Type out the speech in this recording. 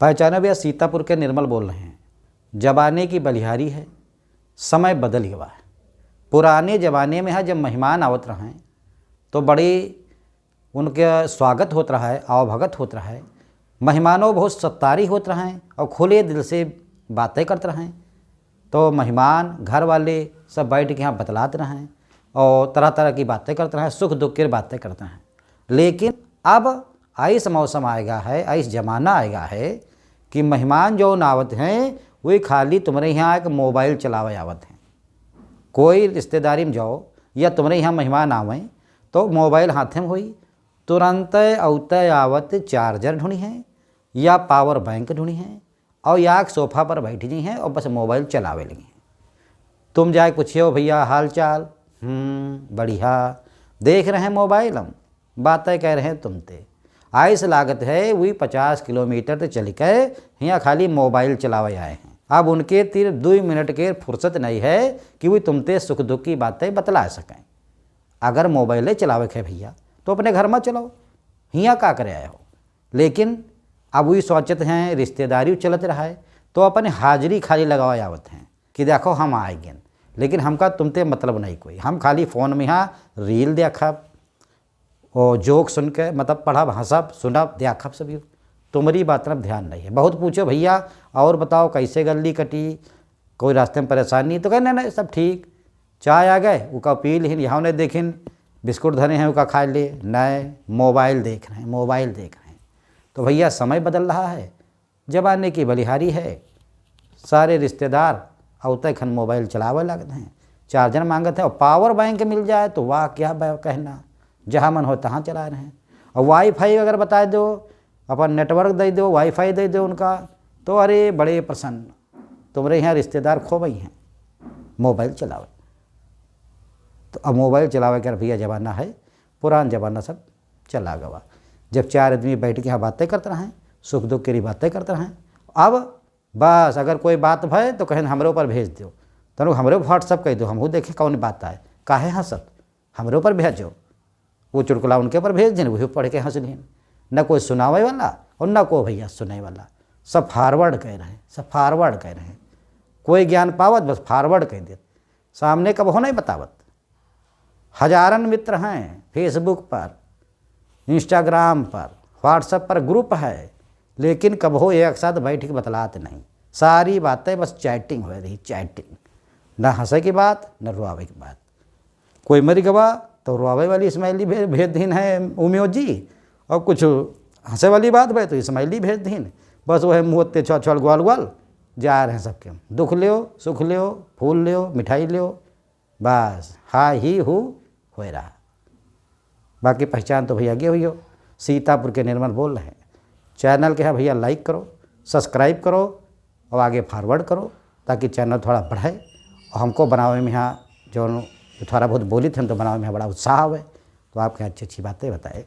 पहचानो भैया, सीतापुर के निर्मल बोल रहे हैं। जमाने की बलिहारी है, समय बदल गया है। पुराने ज़माने में है जब मेहमान आवत रहे तो बड़ी उनके स्वागत होता रहा है, आवभगत होता रहा है। मेहमानों बहुत सत्कारी होते रहें और खुले दिल से बातें करते रहें। तो मेहमान घर वाले सब बैठ के यहाँ बतलाते रहें और तरह तरह की बातें करते रहें, सुख दुख की बातें करते हैं। लेकिन अब ऐसा मौसम आएगा है, ऐसा ज़माना आएगा है कि मेहमान जो आवत हैं वही खाली तुम्हारे यहाँ एक मोबाइल चलावे आवत हैं। कोई रिश्तेदारी में जाओ या तुम्हारे यहाँ मेहमान आवें तो मोबाइल हाथ में हुई, तुरंत औते आवत चार्जर ढूंढी हैं या पावर बैंक ढूंढी हैं और या सोफ़ा पर बैठी जी हैं और बस मोबाइल चलावे लगी हैं। तुम जाए पूछियो भैया हाल चाल, बढ़िया, देख रहे हैं मोबाइल, हम बातें कह रहे हैं तुमते। आइस लागत है वही 50 किलोमीटर तो चल के यहाँ खाली मोबाइल चलावे आए हैं। अब उनके तीर 2 मिनट के फुर्सत नहीं है कि वही तुमते सुख दुख की बातें बतला सकें। अगर मोबाइल चलावे है भैया तो अपने घर में चलाओ, हियाँ का करे आए हो। लेकिन अब वही सोचते हैं रिश्तेदारी चलत रहा है तो अपने हाजिरी खाली लगावा आवत हैं कि देखो हम आएंगे, लेकिन हमका तुमते मतलब नहीं कोई। हम खाली फ़ोन में यहाँ रील देखब और जोक सुन के मतलब पढ़ब हंसब सुनब देखब सभी, तुम्हारी बात तरफ ध्यान नहीं है। बहुत पूछो भैया और बताओ कैसे गली कटी, कोई रास्ते में परेशानी, तो कहने नहीं सब ठीक। चाय आ गए उसका पी लिन, यहाँ उन्हें देखिन बिस्कुट धरे हैं उसका खा ले, नए मोबाइल देख रहे हैं, मोबाइल देख रहे हैं। तो भैया समय बदल रहा है, ज़माने की बलिहारी है। सारे रिश्तेदार औते खन मोबाइल चलावे लगते हैं, चार्जर मांगते हैं और पावर बैंक मिल जाए तो वाह क्या कहना, जहाँ मन हो तहाँ चला रहे हैं। और वाईफाई अगर बता दो, अपन नेटवर्क दे दो, वाईफाई दे दो उनका, तो अरे बड़े प्रसन्न। तुम्हारे यहाँ रिश्तेदार खो गई हैं, मोबाइल चलावे। तो अब मोबाइल चलावे कर भैया ज़माना है, पुराना ज़माना सब चला गवा। जब 4 आदमी बैठ के यहाँ बातें करते रहें, सुख दुख की बातें करते रहें। अब बस अगर कोई बात भय तो कहें हमरे ऊपर भेज दो, तो हमरे व्हाट्सअप कह दो, हमहू देखें कौन बात आए, काहे हंसत हमरे ऊपर भेजो। वो चुटकुला उनके ऊपर भेज दें, वही पढ़ के हंस लें। न कोई सुनावे वाला और न कोई भैया सुने वाला, सब फॉरवर्ड कह रहे हैं, सब फॉरवर्ड कह रहे हैं। कोई ज्ञान पावत बस फॉरवर्ड कह देते, सामने कब हो नहीं बतावत। हजारन मित्र हैं फेसबुक पर, इंस्टाग्राम पर, व्हाट्सएप पर ग्रुप है, लेकिन कब हो एक साथ बैठ के बतलाते नहीं। सारी बातें बस चैटिंग हो रही, चैटिंग, न हंसे की बात न रुआवे की बात। कोई मर गवा तो रुआवे वाली स्माइली भेज दीन है उमियोजी, और कुछ हंसे वाली बात भाई तो स्माइली भेज दीन। बस वह मुँहते छो छोड़ ग्वाल ग्वाल जा रहे हैं सबके, दुख लियो सुख लियो फूल लियो मिठाई लियो, बस हा ही हो रहा। बाकी पहचान तो भैया आगे हुई हो। सीतापुर के निर्मल बोल रहे हैं। चैनल के है भैया लाइक करो, सब्सक्राइब करो और आगे फॉरवर्ड करो ताकि चैनल थोड़ा बढ़े और हमको बनावे में यहाँ जो थोड़ा बहुत बोली थे तो बनावे में बड़ा उत्साह है। तो आपके अच्छी अच्छी बातें बताए।